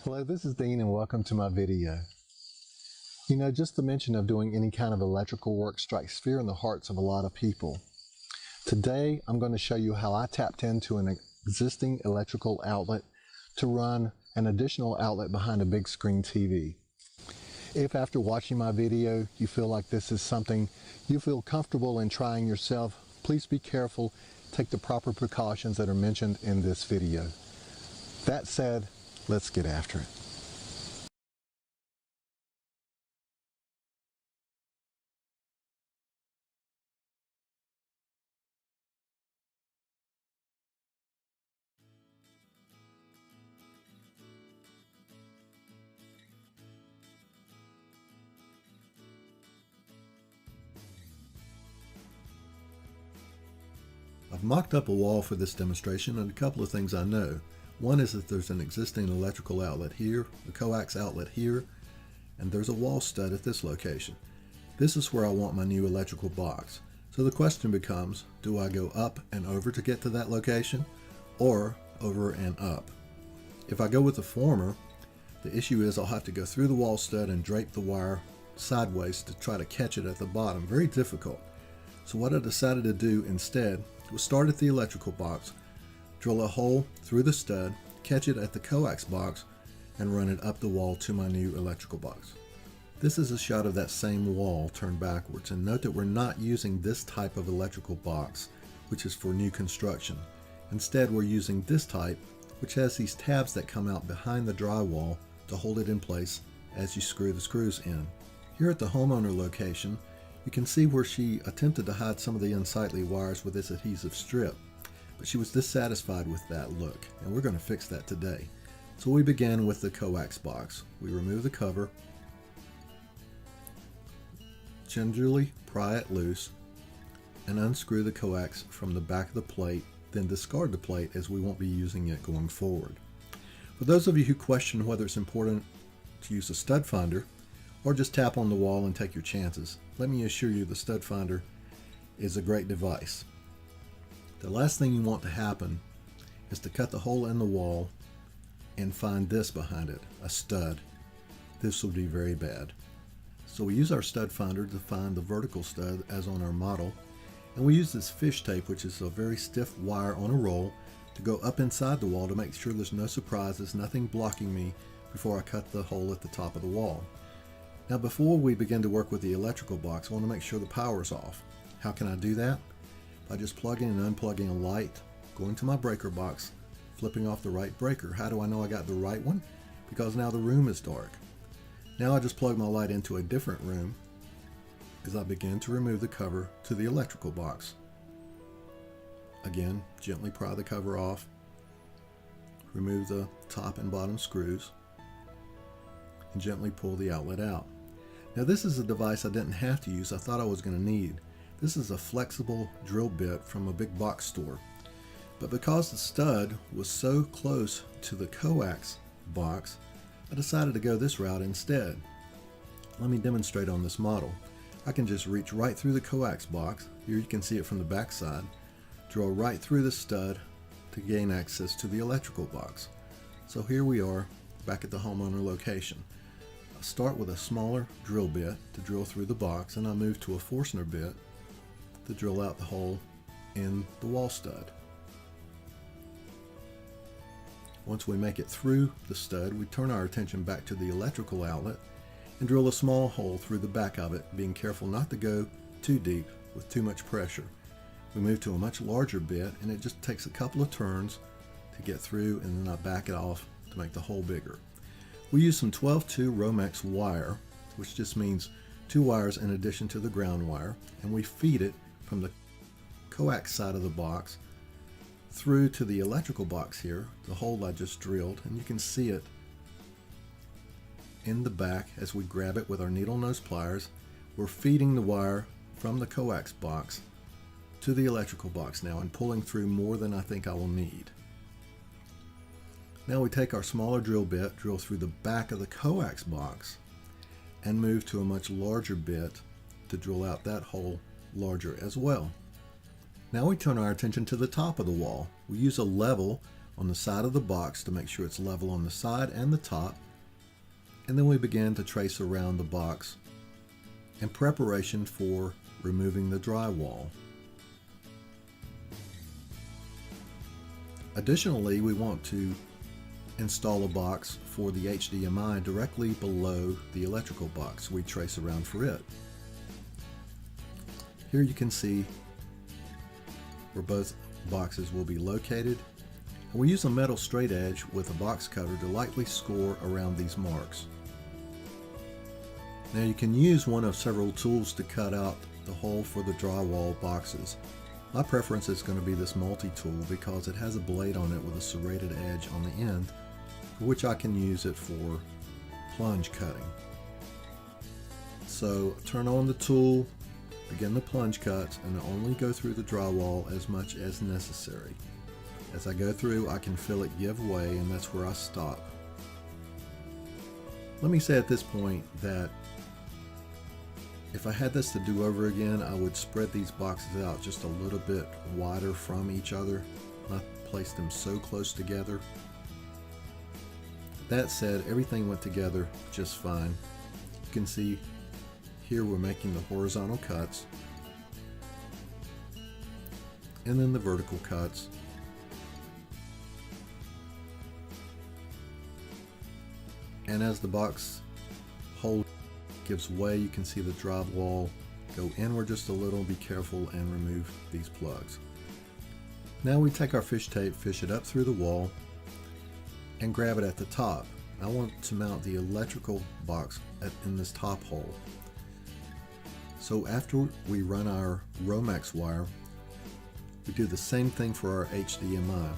Hello, this is Dean and welcome to my video. Just the mention of doing any kind of electrical work strikes fear in the hearts of a lot of people. Today, I'm going to show you how I tapped into an existing electrical outlet to run an additional outlet behind a big screen TV. If after watching my video, you feel like this is something you feel comfortable in trying yourself, please be careful, take the proper precautions that are mentioned in this video. That said, let's get after it. I've mocked up a wall for this demonstration and a couple of things I know. One is that there's an existing electrical outlet here, a coax outlet here, and there's a wall stud at this location. This is where I want my new electrical box. So the question becomes, do I go up and over to get to that location, or over and up? If I go with the former, the issue is I'll have to go through the wall stud and drape the wire sideways to try to catch it at the bottom. Very difficult. So what I decided to do instead was start at the electrical box, drill a hole through the stud, catch it at the coax box, and run it up the wall to my new electrical box. This is a shot of that same wall turned backwards, and note that we're not using this type of electrical box, which is for new construction. Instead, we're using this type, which has these tabs that come out behind the drywall to hold it in place as you screw the screws in. Here at the homeowner location, you can see where she attempted to hide some of the unsightly wires with this adhesive strip, but she was dissatisfied with that look, and we're going to fix that today. So we begin with the coax box. We remove the cover, gingerly pry it loose, and unscrew the coax from the back of the plate, then discard the plate as we won't be using it going forward. For those of you who question whether it's important to use a stud finder, or just tap on the wall and take your chances, let me assure you the stud finder is a great device. The last thing you want to happen is to cut the hole in the wall and find this behind it, a stud. This will be very bad. So we use our stud finder to find the vertical stud as on our model, and we use this fish tape, which is a very stiff wire on a roll, to go up inside the wall to make sure there's no surprises, nothing blocking me before I cut the hole at the top of the wall. Now before we begin to work with the electrical box, I want to make sure the power is off. How can I do that? By just plugging and unplugging a light, going to my breaker box, flipping off the right breaker. How do I know I got the right one? Because now the room is dark. Now I just plug my light into a different room as I begin to remove the cover to the electrical box. Again, gently pry the cover off, remove the top and bottom screws, and gently pull the outlet out. Now this is a device I didn't have to use, I thought I was going to need. This is a flexible drill bit from a big box store. But because the stud was so close to the coax box, I decided to go this route instead. Let me demonstrate on this model. I can just reach right through the coax box, here you can see it from the back side, drill right through the stud to gain access to the electrical box. So here we are back at the homeowner location. I start with a smaller drill bit to drill through the box, and I move to a Forstner bit to drill out the hole in the wall stud. Once we make it through the stud, we turn our attention back to the electrical outlet and drill a small hole through the back of it, being careful not to go too deep with too much pressure. We move to a much larger bit, and it just takes a couple of turns to get through, and then I back it off to make the hole bigger. We use some 12-2 Romex wire, which just means 2 wires in addition to the ground wire, and we feed it from the coax side of the box through to the electrical box here, the hole I just drilled, and you can see it in the back as we grab it with our needle nose pliers. We're feeding the wire from the coax box to the electrical box now and pulling through more than I think I will need. Now we take our smaller drill bit, drill through the back of the coax box, and move to a much larger bit to drill out that hole larger as well. Now we turn our attention to the top of the wall. We use a level on the side of the box to make sure it's level on the side and the top. And then we begin to trace around the box in preparation for removing the drywall. Additionally, we want to install a box for the HDMI directly below the electrical box. We trace around for it. Here you can see where both boxes will be located. And we use a metal straight edge with a box cutter to lightly score around these marks. Now you can use one of several tools to cut out the hole for the drywall boxes. My preference is going to be this multi-tool because it has a blade on it with a serrated edge on the end, for which I can use it for plunge cutting. So turn on the tool, begin the plunge cuts, and only go through the drywall as much as necessary. As I go through, I can feel it give way, and that's where I stop. Let me say at this point that if I had this to do over again, I would spread these boxes out just a little bit wider from each other, not place them so close together. That said, everything went together just fine. You can see here we're making the horizontal cuts and then the vertical cuts. And as the box hole gives way, you can see the drywall go inward just a little. Be careful and remove these plugs. Now we take our fish tape, fish it up through the wall, and grab it at the top. I want to mount the electrical box in this top hole. So after we run our Romex wire, we do the same thing for our HDMI,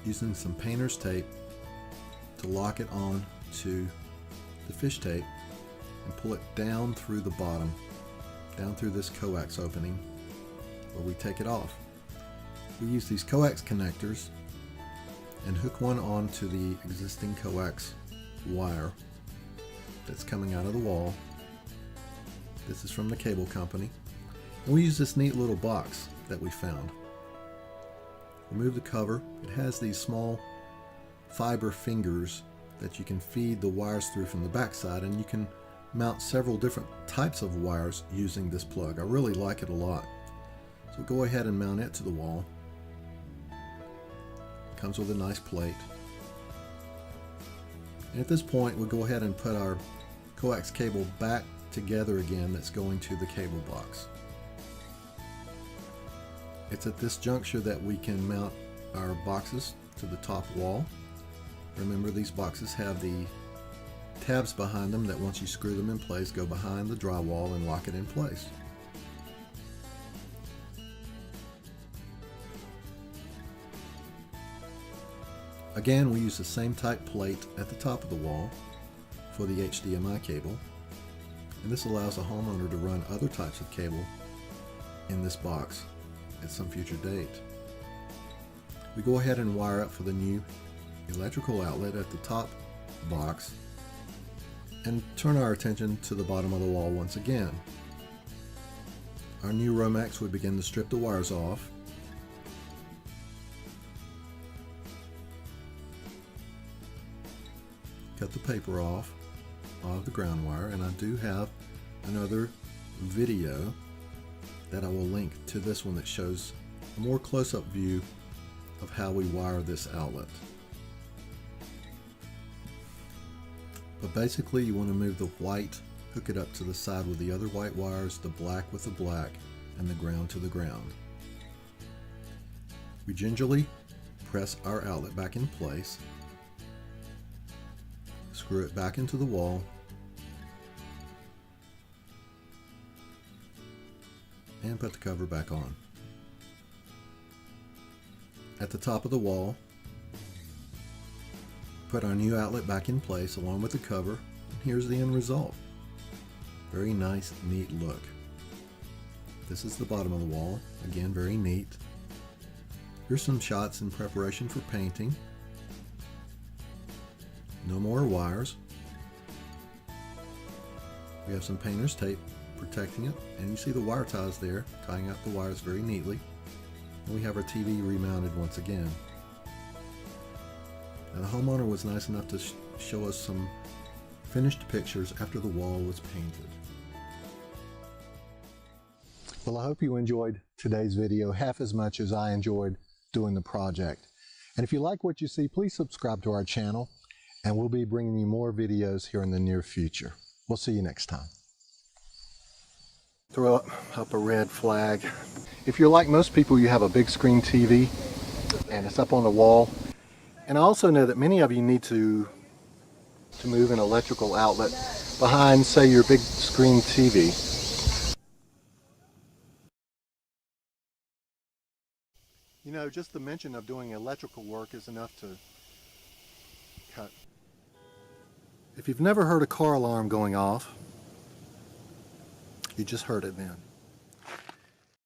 using some painter's tape to lock it on to the fish tape and pull it down through the bottom, down through this coax opening where we take it off. We use these coax connectors and hook one onto the existing coax wire that's coming out of the wall. This is from the cable company. And we use this neat little box that we found. Remove the cover. It has these small fiber fingers that you can feed the wires through from the backside, and you can mount several different types of wires using this plug. I really like it a lot. So go ahead and mount it to the wall. It comes with a nice plate. And at this point, we'll go ahead and put our coax cable back together again that's going to the cable box. It's at this juncture that we can mount our boxes to the top wall. Remember, these boxes have the tabs behind them that once you screw them in place, go behind the drywall and lock it in place. Again, we use the same type plate at the top of the wall for the HDMI cable, and this allows a homeowner to run other types of cable in this box at some future date. We go ahead and wire up for the new electrical outlet at the top box and turn our attention to the bottom of the wall once again. Our new Romex would begin to strip the wires off. Cut the paper off of the ground wire, and I do have another video that I will link to this one that shows a more close-up view of how we wire this outlet. But basically, you want to move the white, hook it up to the side with the other white wires, the black with the black, and the ground to the ground. We gingerly press our outlet back in place, screw it back into the wall, and put the cover back on. At the top of the wall, put our new outlet back in place along with the cover, and here's the end result. Very nice, neat look. This is the bottom of the wall. Again, very neat. Here's some shots in preparation for painting. No more wires. We have some painter's tape protecting it, and you see the wire ties there, tying up the wires very neatly. And we have our TV remounted once again. The homeowner was nice enough to show us some finished pictures after the wall was painted. Well, I hope you enjoyed today's video half as much as I enjoyed doing the project. And if you like what you see, please subscribe to our channel, and we'll be bringing you more videos here in the near future. We'll see you next time. Throw up a red flag. If you're like most people, you have a big screen TV and it's up on the wall. And I also know that many of you need to move an electrical outlet behind, say, your big screen TV. You know, just the mention of doing electrical work is enough to cut. If you've never heard a car alarm going off, you just heard it then.